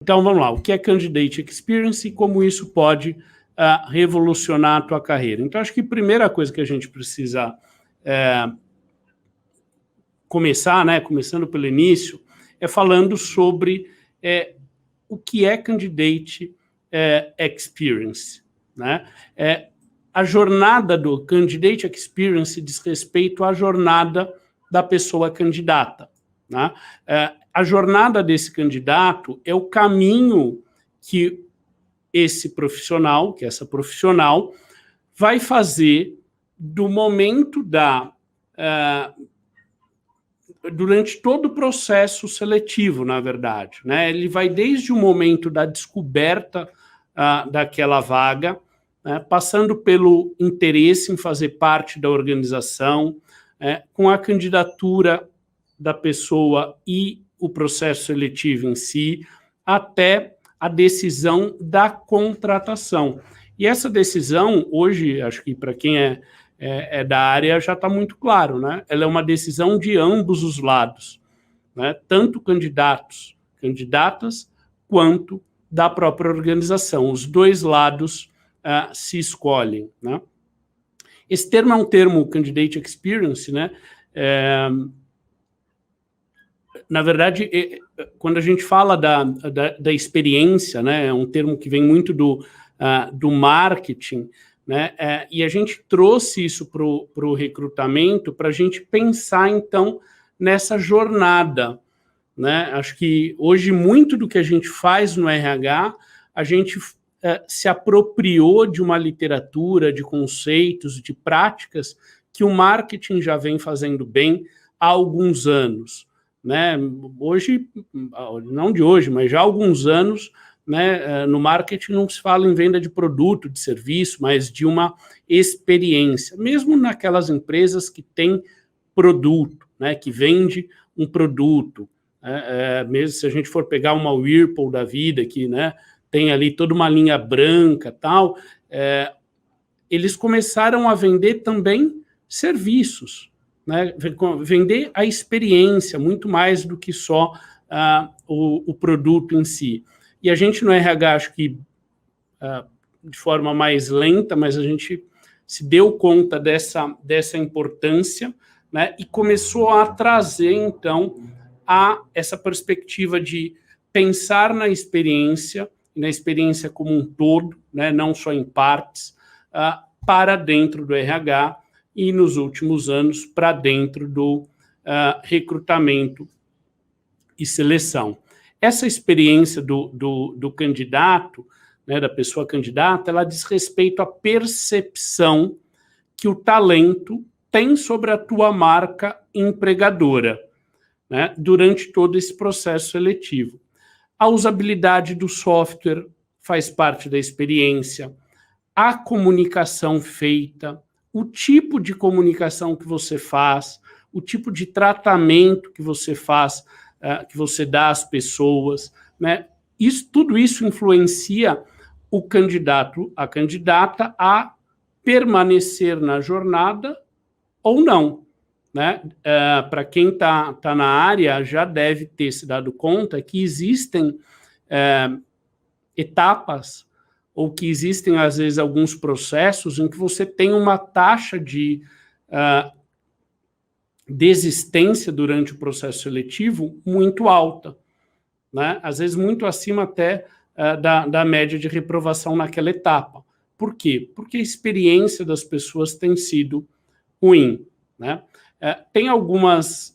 Então, vamos lá. O que é Candidate Experience e como isso pode revolucionar a tua carreira? Então, acho que a primeira coisa que a gente precisa começar, né, começando pelo início, é falando sobre o que é Candidate Experience. Né? A jornada do Candidate Experience diz respeito à jornada da pessoa candidata. Né? A jornada desse candidato é o caminho que esse profissional, que essa profissional, vai fazer do momento durante todo o processo seletivo, na verdade. Né? Ele vai desde o momento da descoberta daquela vaga, né, passando pelo interesse em fazer parte da organização, com a candidatura da pessoa e o processo seletivo em si, até a decisão da contratação. E essa decisão, hoje, acho que para quem é da área já está muito claro, né? Ela é uma decisão de ambos os lados, né? Tanto candidatos, candidatas, quanto da própria organização. Os dois lados se escolhem, né? Esse termo é um termo Candidate Experience, né? Na verdade, quando a gente fala da experiência, né? É um termo que vem muito do marketing, né? E a gente trouxe isso para o recrutamento para a gente pensar, então, nessa jornada. Né? Acho que hoje muito do que a gente faz no RH, a gente se apropriou de uma literatura, de conceitos, de práticas que o marketing já vem fazendo bem há alguns anos. Né? Hoje, não de hoje, mas já há alguns anos, né, no marketing não se fala em venda de produto, de serviço, mas de uma experiência, mesmo naquelas empresas que têm produto, né, que vende um produto. Mesmo se a gente for pegar uma Whirlpool da vida, que, né, tem ali toda uma linha branca, tal, eles começaram a vender também serviços, né, vender a experiência, muito mais do que só o produto em si. E a gente no RH, acho que de forma mais lenta, mas a gente se deu conta dessa importância, né, e começou a trazer, então, essa perspectiva de pensar na experiência como um todo, né, não só em partes, para dentro do RH e, nos últimos anos, para dentro do recrutamento e seleção. Essa experiência do candidato, né, da pessoa candidata, ela diz respeito à percepção que o talento tem sobre a tua marca empregadora, né, durante todo esse processo seletivo. A usabilidade do software faz parte da experiência, a comunicação feita, o tipo de comunicação que você faz, o tipo de tratamento que você faz, que você dá às pessoas, né? Tudo isso influencia o candidato, a candidata, a permanecer na jornada ou não. Né? Para quem está na área, já deve ter se dado conta que existem etapas ou que existem, às vezes, alguns processos em que você tem uma taxa de desistência durante o processo seletivo muito alta, né? Às vezes muito acima até da média de reprovação naquela etapa. Por quê? Porque a experiência das pessoas tem sido ruim, né? Tem algumas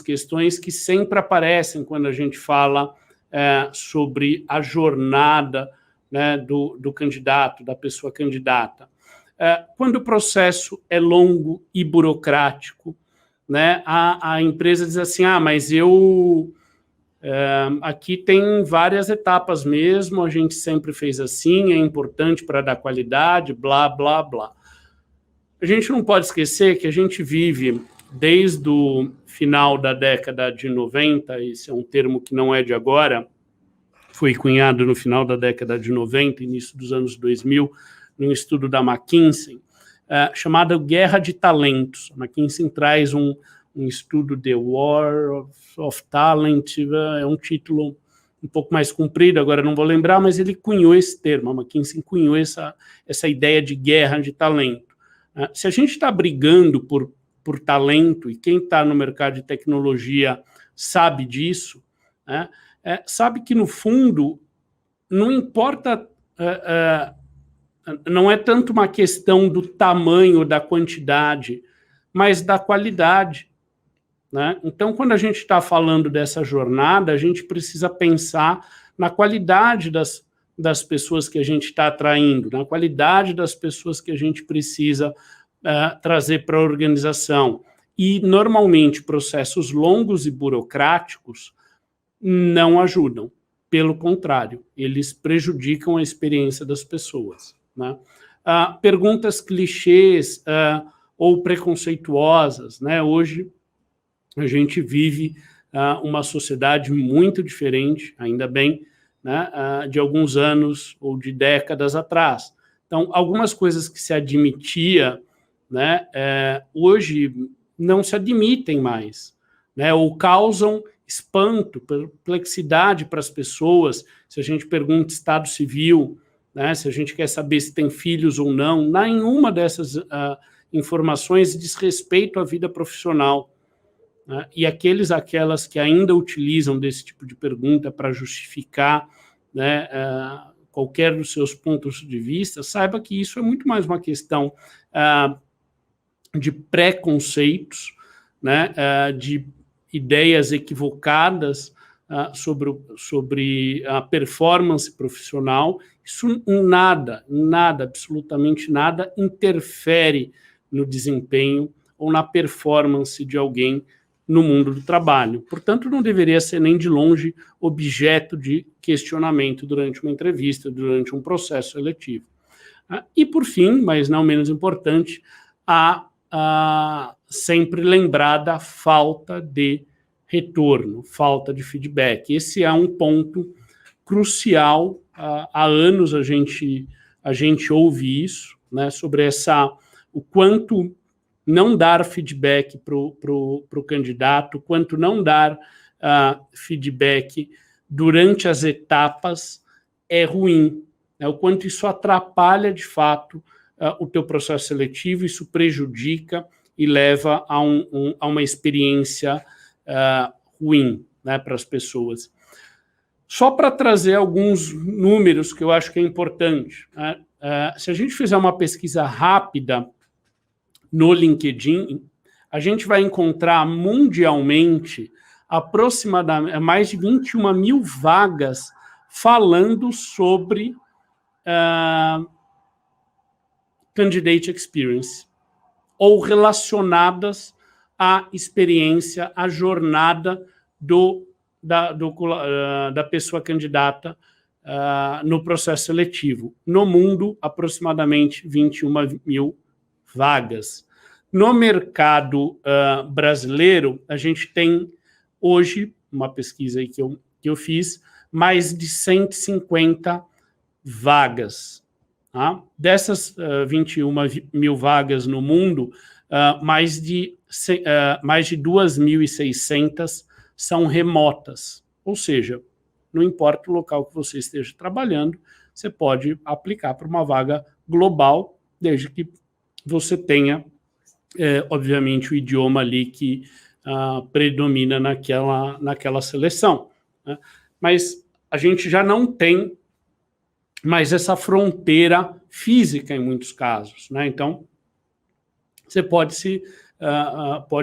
questões que sempre aparecem quando a gente fala sobre a jornada, né, do candidato, da pessoa candidata. Quando o processo é longo e burocrático, né, a empresa diz assim, mas aqui tem várias etapas mesmo, a gente sempre fez assim, é importante para dar qualidade, blá, blá, blá. A gente não pode esquecer que a gente vive desde o final da década de 90, esse é um termo que não é de agora, foi cunhado no final da década de 90, início dos anos 2000, num estudo da McKinsey, chamado Guerra de Talentos. A McKinsey traz um estudo, The War of Talent, é um título um pouco mais comprido, agora não vou lembrar, mas ele cunhou esse termo, a McKinsey cunhou essa ideia de guerra de talento. Se a gente está brigando por talento, e quem está no mercado de tecnologia sabe disso, né, sabe que, no fundo, não importa, não é tanto uma questão do tamanho, da quantidade, mas da qualidade. Né? Então, quando a gente está falando dessa jornada, a gente precisa pensar na qualidade das pessoas que a gente está atraindo, na qualidade das pessoas que a gente precisa trazer para a organização. E, normalmente, processos longos e burocráticos não ajudam. Pelo contrário, eles prejudicam a experiência das pessoas. Né? Perguntas clichês ou preconceituosas. Né? Hoje, a gente vive uma sociedade muito diferente, ainda bem, né, de alguns anos ou de décadas atrás. Então, algumas coisas que se admitia, né, hoje não se admitem mais, né, ou causam espanto, perplexidade para as pessoas. Se a gente pergunta estado civil, né, se a gente quer saber se tem filhos ou não, nenhuma dessas informações diz respeito à vida profissional. Né? E aquelas que ainda utilizam desse tipo de pergunta para justificar, né, qualquer dos seus pontos de vista, saiba que isso é muito mais uma questão de preconceitos, né, de ideias equivocadas sobre a performance profissional. Isso nada, absolutamente nada, interfere no desempenho ou na performance de alguém no mundo do trabalho. Portanto, não deveria ser nem de longe objeto de questionamento durante uma entrevista, durante um processo seletivo. E, por fim, mas não menos importante, sempre lembrar da falta de retorno, falta de feedback. Esse é um ponto crucial. Há anos a gente ouve isso, né, sobre o quanto não dar feedback para o candidato, quanto não dar feedback durante as etapas é ruim, né? O quanto isso atrapalha, de fato, o teu processo seletivo, isso prejudica e leva a uma experiência ruim, né, para as pessoas. Só para trazer alguns números que eu acho que é importante, né? Se a gente fizer uma pesquisa rápida no LinkedIn, a gente vai encontrar mundialmente aproximadamente mais de 21 mil vagas falando sobre candidate experience, ou relacionadas à experiência, à jornada da pessoa candidata no processo seletivo. No mundo, aproximadamente 21 mil vagas. No mercado brasileiro, a gente tem hoje, uma pesquisa aí que eu fiz, mais de 150 vagas. Tá? Dessas 21 mil vagas no mundo, mais de 2.600 são remotas. Ou seja, não importa o local que você esteja trabalhando, você pode aplicar para uma vaga global, desde que você tenha, obviamente, o idioma ali que predomina naquela seleção. Né? Mas a gente já não tem mais essa fronteira física em muitos casos. Né? Então, você pode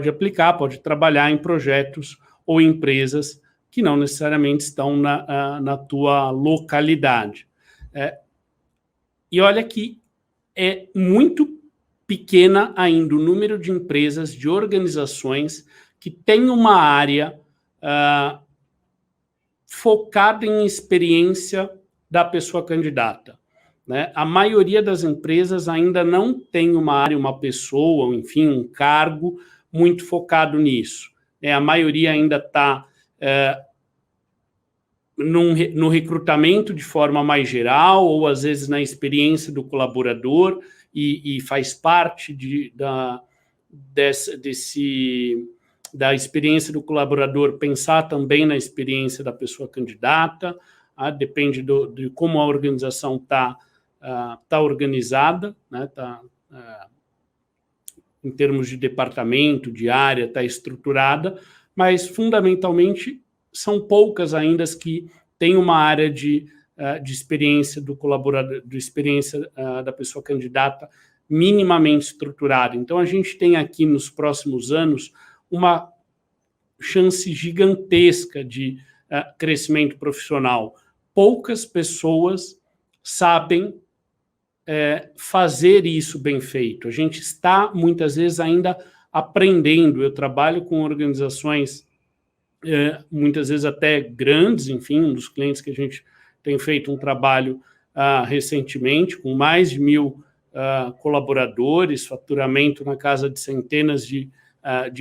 aplicar, pode trabalhar em projetos ou empresas que não necessariamente estão na tua localidade. E olha que é muito pequena ainda o número de empresas, de organizações que têm uma área focada em experiência da pessoa candidata. Né? A maioria das empresas ainda não tem uma área, uma pessoa, enfim, um cargo muito focado nisso. A maioria ainda está no recrutamento de forma mais geral, ou às vezes na experiência do colaborador, e faz parte da experiência do colaborador, pensar também na experiência da pessoa candidata, depende de como a organização está organizada, né, em termos de departamento, de área, está estruturada, mas, fundamentalmente, são poucas ainda as que têm uma área de experiência do colaborador, de experiência da pessoa candidata minimamente estruturada. Então, a gente tem aqui, nos próximos anos, uma chance gigantesca de crescimento profissional. Poucas pessoas sabem fazer isso bem feito. A gente está, muitas vezes, ainda aprendendo. Eu trabalho com organizações, muitas vezes até grandes, enfim, um dos clientes que a gente tem feito um trabalho recentemente, com mais de 1.000 colaboradores, faturamento na casa de centenas de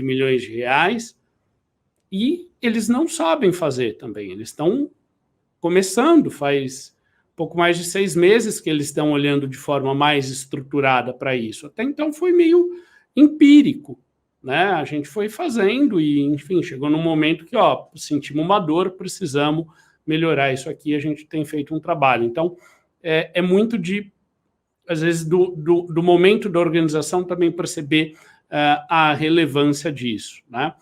milhões de reais, e eles não sabem fazer também. Eles estão começando, faz pouco mais de 6 meses que eles estão olhando de forma mais estruturada para isso. Até então foi meio empírico, né? A gente foi fazendo e, enfim, chegou num momento que, sentimos uma dor, precisamos melhorar isso aqui, a gente tem feito um trabalho. Então, é muito às vezes, do momento da organização também perceber a relevância disso, né?